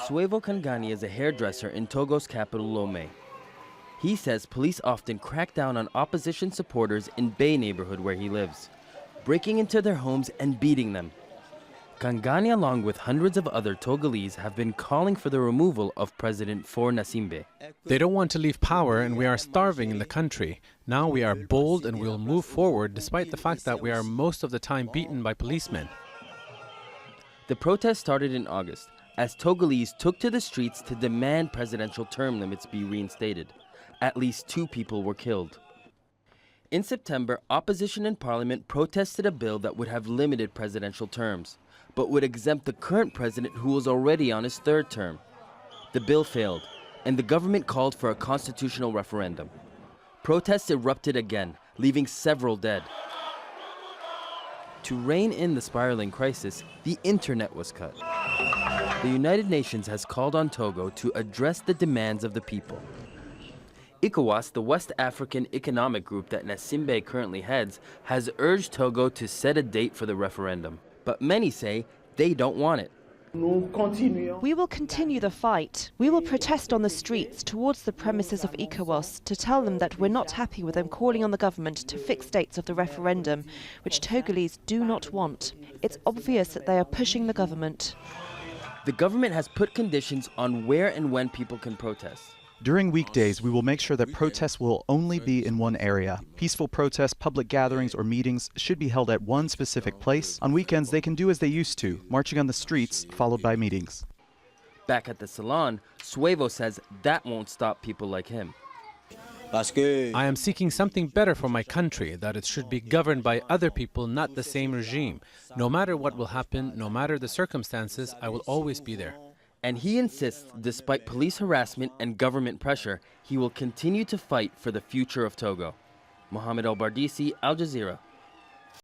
SEWOVO KANGNI is a hairdresser in Togo's capital, Lomé. He says police often crack down on opposition supporters in Bay neighborhood where he lives, breaking into their homes and beating them. KANGNI, along with hundreds of other Togolese, have been calling for the removal of President Gnassingbe. They don't want to leave power, and we are starving in the country. Now we are bold and we'll move forward despite the fact that we are most of the time beaten by policemen. The protest started in August as Togolese took to the streets to demand presidential term limits be reinstated. At least 2 people were killed. In September, opposition in parliament protested a bill that would have limited presidential terms, but would exempt the current president who was already on his 3rd term. The bill failed, and the government called for a constitutional referendum. Protests erupted again, leaving several dead. To rein in the spiraling crisis, the internet was cut. The United Nations has called on Togo to address the demands of the people. ECOWAS, the West African Economic Group that Gnassingbe currently heads, has urged Togo to set a date for the referendum. But many say they don't want it. We will continue the fight. We will protest on the streets towards the premises of ECOWAS to tell them that we're not happy with them calling on the government to fix dates of the referendum, which Togolese do not want. It's obvious that they are pushing the government. The government has put conditions on where and when people can protest. During weekdays, we will make sure that protests will only be in one area. Peaceful protests, public gatherings, or meetings should be held at one specific place. On weekends, they can do as they used to, marching on the streets, followed by meetings. Back at the salon, SEWOVO says that won't stop people like him. I am seeking something better for my country, that it should be governed by other people, not the same regime. No matter what will happen, no matter the circumstances, I will always be there. And he insists, despite police harassment and government pressure, he will continue to fight for the future of Togo. Mohamad Bardicy, Al Jazeera.